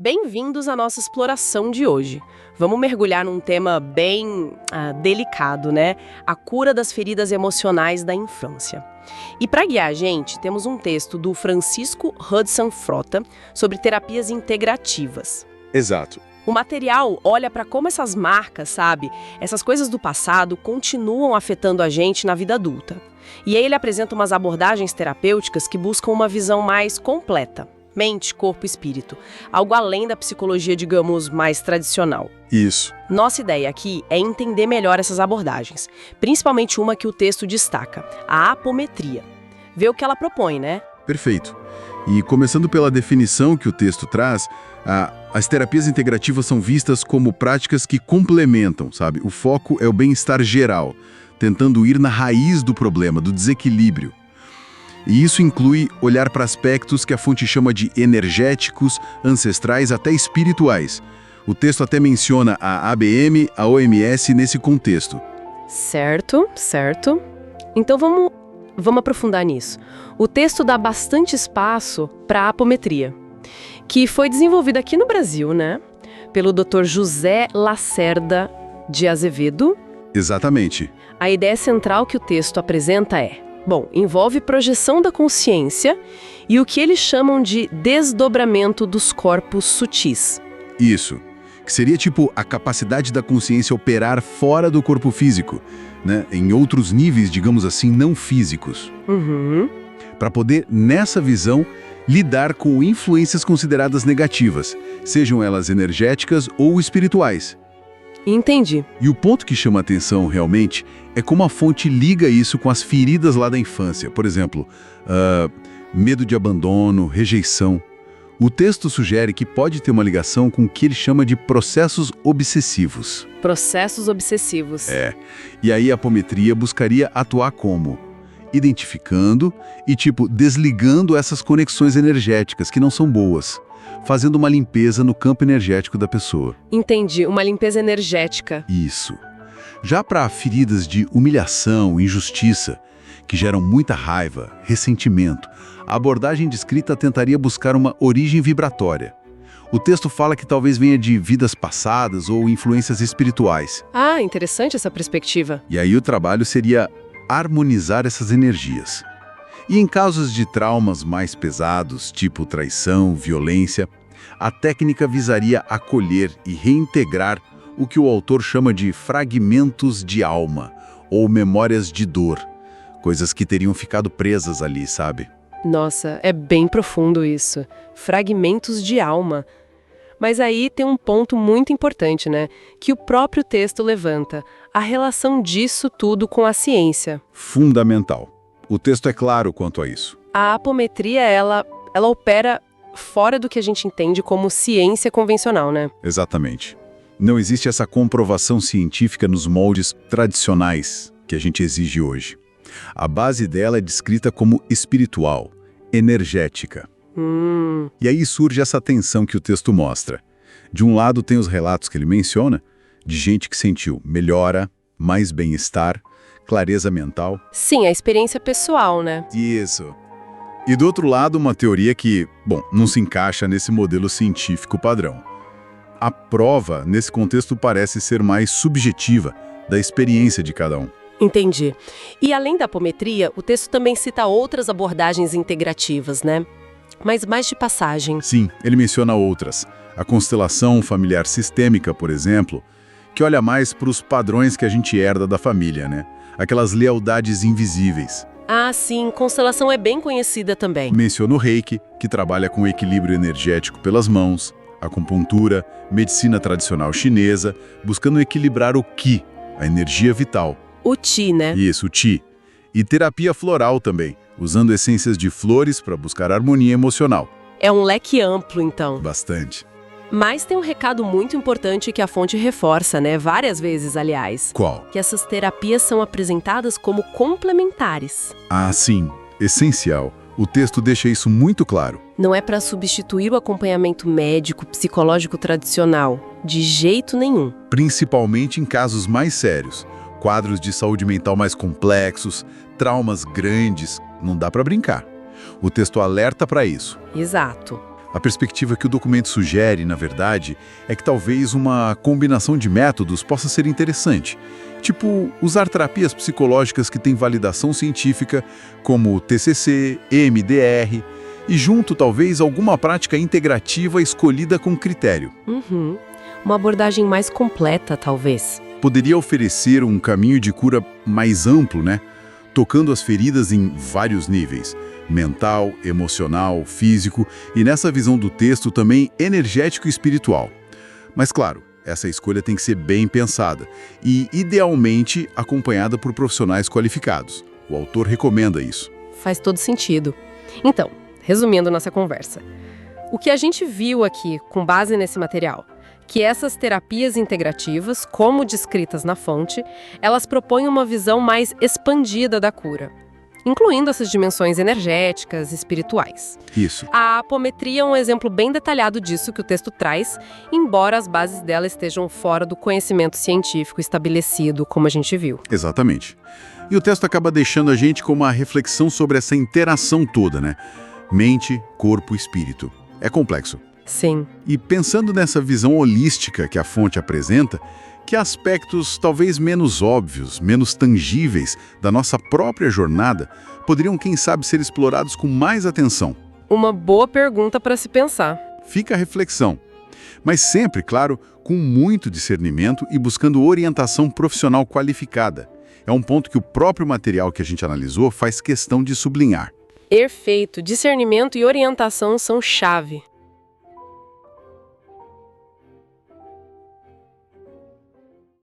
Bem-vindos à nossa exploração de hoje. Vamos mergulhar num tema bem delicado, né? A cura das feridas emocionais da infância. E para guiar a gente, temos um texto do Francisco Hudson Frota sobre terapias integrativas. Exato. O material olha para como essas marcas, sabe? Essas coisas do passado continuam afetando a gente na vida adulta. E aí ele apresenta umas abordagens terapêuticas que buscam uma visão mais completa. Mente, corpo e espírito. Algo além da psicologia, digamos, mais tradicional. Isso. Nossa ideia aqui é entender melhor essas abordagens, principalmente uma que o texto destaca, a apometria. Ver o que ela propõe, né? Perfeito. E começando pela definição que o texto traz, as terapias integrativas são vistas como práticas que complementam, sabe? O foco é o bem-estar geral, tentando ir na raiz do problema, do desequilíbrio. E isso inclui olhar para aspectos que a fonte chama de energéticos, ancestrais, até espirituais. O texto até menciona a ABM, a OMS nesse contexto. Certo. Então vamos aprofundar nisso. O texto dá bastante espaço para a apometria, que foi desenvolvida aqui no Brasil, né? Pelo Dr. José Lacerda de Azevedo. Exatamente. A ideia central que o texto apresenta envolve projeção da consciência e o que eles chamam de desdobramento dos corpos sutis. Isso. Que seria tipo a capacidade da consciência operar fora do corpo físico, né? Em outros níveis, digamos assim, não físicos. Para poder, nessa visão, lidar com influências consideradas negativas, sejam elas energéticas ou espirituais. Entendi. E o ponto que chama a atenção, realmente, é como a fonte liga isso com as feridas lá da infância. Por exemplo, medo de abandono, rejeição. O texto sugere que pode ter uma ligação com o que ele chama de processos obsessivos. Processos obsessivos. E aí a apometria buscaria atuar como? Identificando e, desligando essas conexões energéticas que não são boas, fazendo uma limpeza no campo energético da pessoa. Entendi, uma limpeza energética. Isso. Já para feridas de humilhação, injustiça, que geram muita raiva, ressentimento, a abordagem descrita tentaria buscar uma origem vibratória. O texto fala que talvez venha de vidas passadas ou influências espirituais. Ah, interessante essa perspectiva. E aí o trabalho seria harmonizar essas energias. E em casos de traumas mais pesados, tipo traição, violência, a técnica visaria acolher e reintegrar o que o autor chama de fragmentos de alma, ou memórias de dor, coisas que teriam ficado presas ali, sabe? Nossa, é bem profundo isso. Fragmentos de alma. Mas aí tem um ponto muito importante, né? Que o próprio texto levanta. A relação disso tudo com a ciência. Fundamental. O texto é claro quanto a isso. A apometria, ela opera fora do que a gente entende como ciência convencional, né? Exatamente. Não existe essa comprovação científica nos moldes tradicionais que a gente exige hoje. A base dela é descrita como espiritual, energética. E aí surge essa tensão que o texto mostra. De um lado tem os relatos que ele menciona, de gente que sentiu melhora, mais bem-estar, clareza mental. Sim, a experiência pessoal, né? Isso. E do outro lado, uma teoria que, não se encaixa nesse modelo científico padrão. A prova, nesse contexto, parece ser mais subjetiva, da experiência de cada um. Entendi. E além da apometria, o texto também cita outras abordagens integrativas, né? Mas mais de passagem. Sim, ele menciona outras. A constelação familiar sistêmica, por exemplo, que olha mais para os padrões que a gente herda da família, né? Aquelas lealdades invisíveis. Ah, sim, constelação é bem conhecida também. Menciona o Reiki, que trabalha com o equilíbrio energético pelas mãos, acupuntura, medicina tradicional chinesa, buscando equilibrar o Qi, a energia vital. O Qi, né? Isso, o Qi. E terapia floral também, usando essências de flores para buscar harmonia emocional. É um leque amplo, então. Bastante. Mas tem um recado muito importante que a fonte reforça, né? Várias vezes, aliás. Qual? Que essas terapias são apresentadas como complementares. Ah, sim. Essencial. O texto deixa isso muito claro. Não é para substituir o acompanhamento médico, psicológico tradicional. De jeito nenhum. Principalmente em casos mais sérios. Quadros de saúde mental mais complexos, traumas grandes. Não dá para brincar. O texto alerta para isso. Exato. A perspectiva que o documento sugere, na verdade, é que talvez uma combinação de métodos possa ser interessante. Tipo, usar terapias psicológicas que têm validação científica, como TCC, EMDR, e junto, talvez, alguma prática integrativa escolhida com critério. Uma abordagem mais completa, talvez. Poderia oferecer um caminho de cura mais amplo, né? Tocando as feridas em vários níveis, mental, emocional, físico e, nessa visão do texto, também energético e espiritual. Mas, claro, essa escolha tem que ser bem pensada e, idealmente, acompanhada por profissionais qualificados. O autor recomenda isso. Faz todo sentido. Então, resumindo nossa conversa, o que a gente viu aqui, com base nesse material, que essas terapias integrativas, como descritas na fonte, elas propõem uma visão mais expandida da cura, incluindo essas dimensões energéticas e espirituais. Isso. A apometria é um exemplo bem detalhado disso que o texto traz, embora as bases dela estejam fora do conhecimento científico estabelecido, como a gente viu. Exatamente. E o texto acaba deixando a gente com uma reflexão sobre essa interação toda, né? Mente, corpo, espírito. É complexo. Sim. E pensando nessa visão holística que a fonte apresenta, que aspectos talvez menos óbvios, menos tangíveis da nossa própria jornada poderiam, quem sabe, ser explorados com mais atenção? Uma boa pergunta para se pensar. Fica a reflexão. Mas sempre, claro, com muito discernimento e buscando orientação profissional qualificada. É um ponto que o próprio material que a gente analisou faz questão de sublinhar. Perfeito. Discernimento e orientação são chave.